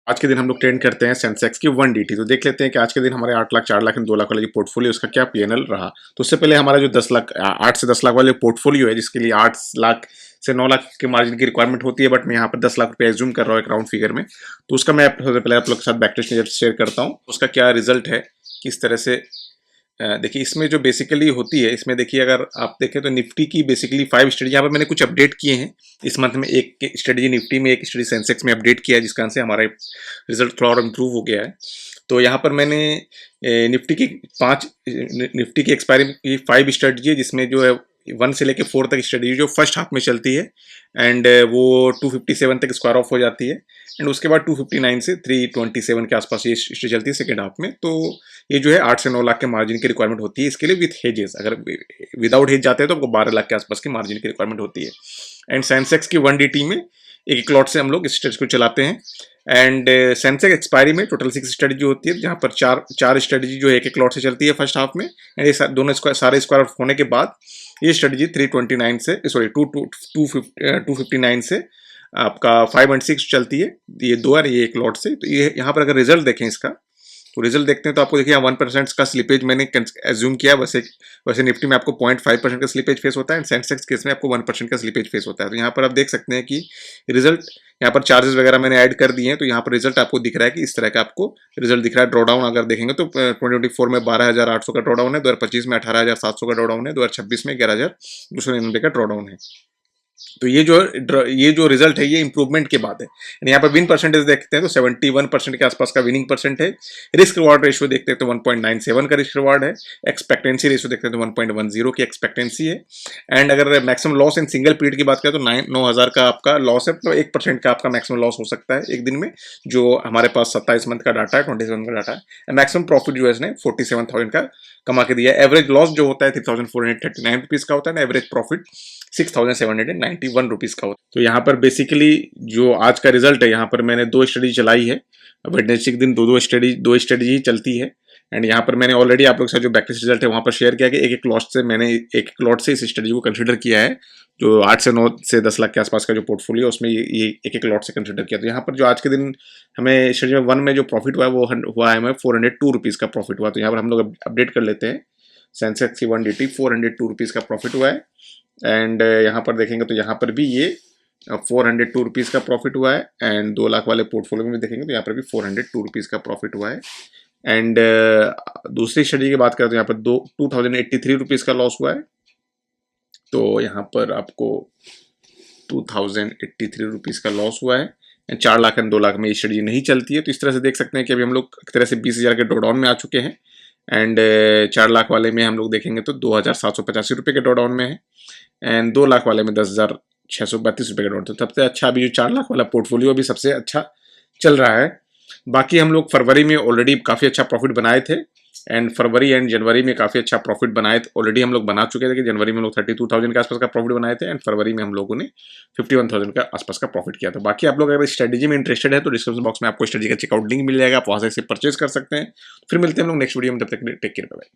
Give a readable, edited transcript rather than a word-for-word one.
आज के दिन हम लोग ट्रेड करते हैं सेंसेक्स की 1DT। तो देख लेते हैं कि आज के दिन हमारे 8 लाख 4 लाख 2 लाख वाले जो पोर्टफोलियो उसका क्या पीएनएल रहा। तो उससे पहले हमारा जो 10 लाख 8 से 10 लाख वाले पोर्टफोलियो है जिसके लिए 8 लाख से 9 लाख के मार्जिन की रिक्वायरमेंट होती है, बट मैं यहाँ पर 10 लाख रुपए एज्यूम कर रहा हूँ एक राउंड फिगर में। तो उसका मैं सबसे पहले आप लोग के साथ बैकटेस्ट शेयर करता हूँ, उसका क्या रिजल्ट है, किस तरह से। देखिए इसमें जो बेसिकली होती है, इसमें देखिए अगर आप देखें तो निफ्टी की बेसिकली 5 स्ट्रेटजी यहाँ पर मैंने कुछ अपडेट किए हैं इस मंथ में। एक स्ट्रेटजी निफ्टी में, एक स्ट्रेटजी सेंसेक्स में अपडेट किया है, जिस कारण से हमारा रिजल्ट थोड़ा और इम्प्रूव हो गया है। तो यहाँ पर मैंने निफ्टी की एक्सपायरी की 5 स्ट्रेटजी है, जिसमें जो है 1 से लेके 4 तक स्ट्रेटजी जो फर्स्ट हाफ में चलती है, एंड वो 257 तक स्क्वायर ऑफ हो जाती है, एंड उसके बाद 259 से 327 के आसपास ये स्ट्रेटजी चलती है सेकेंड हाफ में। तो ये जो है 8 से 9 लाख के मार्जिन की रिक्वायरमेंट होती है इसके लिए विथ हेजेस। अगर विदाउट हेज जाते हैं तो आपको 12 लाख के आसपास की मार्जिन की रिक्वायरमेंट होती है। एंड सेंसेक्स की 1DT में एक लॉट से हम लोग इस स्ट्रेटजी को चलाते हैं। एंड सेंसेक्स एक्सपायरी में टोटल 6 स्ट्रेटजी होती है, जहाँ पर चार स्ट्रेटजी जो एक लॉट से चलती है फर्स्ट हाफ में, एंड ये दोनों सारे स्क्वायर ऑफ होने के बाद ये स्ट्रेटजी 329 से सॉरी 259 से आपका 5 और 6 चलती है। ये दो और ये एक लॉट से। तो ये यहाँ पर अगर रिजल्ट देखें इसका, तो रिजल्ट देखते हैं तो आपको देखिए 1% का स्लिपेज मैंने एज्यूम किया। वैसे निफ्टी में आपको 0.5% का स्लिपेज फेस होता है, एंड सेंसेक्स केस में आपको 1% का स्लिपेज फेस होता है। तो यहाँ पर आप देख सकते हैं कि रिजल्ट, यहाँ पर चार्जेस वगैरह मैंने ऐड कर दिए हैं, तो यहाँ पर रिजल्ट आपको दिख रहा है कि इस तरह का आपको रिजल्ट दिख रहा है। ड्रॉडाउन अगर देखेंगे तो 2024 में 12,800 का ड्रॉडाउन है, 2025 में 18,700 का ड्रॉडाउन है, 2026 में 11,299 का ड्रॉडाउन है। तो ये जो रिजल्ट है ये इंप्रूवमेंट के बाद है। यहाँ पर विन परसेंटेज देखते हैं तो 71% के आसपास का विनिंग परसेंट है। रिस्क रिवार्ड रेशियो देखते हैं तो 1.97 का रिस्क रिवार्ड है। एक्सपेक्टेंसी रेशियो देखते हैं तो 1.10 की एक्सपेक्टेंसी है। एंड अगर maximum loss in single period की बात करें तो 9,000 का आपका लॉस है, तो 1% का आपका मैक्सिमम लॉस हो सकता है एक दिन में, जो हमारे पास 27 मंथ का डाटा है, 27 का डाटा है। मैक्सिमम प्रॉफिट जो है इसने 47,000 का कमा के दिया है। एवरेज लॉस जो होता है 3,439 रुपीज का होता है, एवरेज प्रॉफिट 6,791 रुपीज का होता है। तो यहाँ पर बेसिकली जो आज का रिजल्ट है, यहाँ पर मैंने 2 स्टडी चलाई है। वेडनेसडे के दिन दो स्टडी ही चलती है। एंड यहाँ पर मैंने ऑलरेडी आप लोग के साथ जो बैकटेस्ट रिजल्ट है वहाँ पर शेयर किया कि एक एक लॉट से इस स्टडी को कंसिडर किया है। जो 8 से 9 से 10 लाख के आसपास का जो पोर्टफोलियो उसमें ये एक लॉट से कंसिडर किया। तो यहाँ पर जो आज के दिन हमें स्टडी 1 में जो प्रॉफिट हुआ है वो हुआ है हमें 402 रुपीज़ का प्रॉफिट हुआ। तो यहाँ पर हम लोग अपडेट कर लेते हैं। सेंसेक्स की 1DT 402 रुपीज़ का प्रॉफिट हुआ है। एंड यहाँ पर देखेंगे तो यहाँ पर भी ये 402 रुपीज़ का प्रॉफिट हुआ है। एंड 2 लाख वाले पोर्टफोलियो में भी देखेंगे तो यहाँ पर भी 402 रुपीज़ का प्रॉफिट हुआ है। एंड दूसरी स्टडी की बात करें तो यहाँ पर 2083 रुपीज़ का लॉस हुआ है। तो यहाँ पर आपको 2083 रुपीज़ का लॉस हुआ है। एंड 4 लाख एंड 2 लाख में ये स्टडी नहीं चलती है। तो इस तरह से देख सकते हैं कि अभी हम लोग एक तरह से 20,000 के ड्रॉडाउन में आ चुके हैं। एंड 4 लाख वाले में हम लोग देखेंगे तो 2,785 रुपये के ड्रॉडाउन में है। एंड 2 लाख वाले में 10,632 रुपये का ड्रॉडाउन। तो सबसे अच्छा अभी जो 4 लाख वाला पोर्टफोलियो अभी सबसे अच्छा चल रहा है। बाकी हम लोग फरवरी में ऑलरेडी काफ़ी अच्छा प्रॉफिट बनाए थे, एंड फरवरी एंड जनवरी में काफ़ी अच्छा प्रॉफिट बनाए थे। ऑलरेडी हम लोग बना चुके थे कि जनवरी में हम लोग 32,000 के आसपास का प्रॉफिट बनाए थे, एंड फरवरी में हम लोगों ने 51,000 का आसपास का प्रॉफिट किया था। बाकी आप लोग अगर स्ट्रेटजी में इंटरेस्टेड है तो डिस्क्रिप्शन बॉक्स में आपको स्ट्रेटजी का चेकआउट लिंक मिल जाएगा, आप वहाँ से परचेज कर सकते हैं। फिर मिलते हैं हम लोग नेक्स्ट वीडियो में, तब तक टेक केयर, बाय।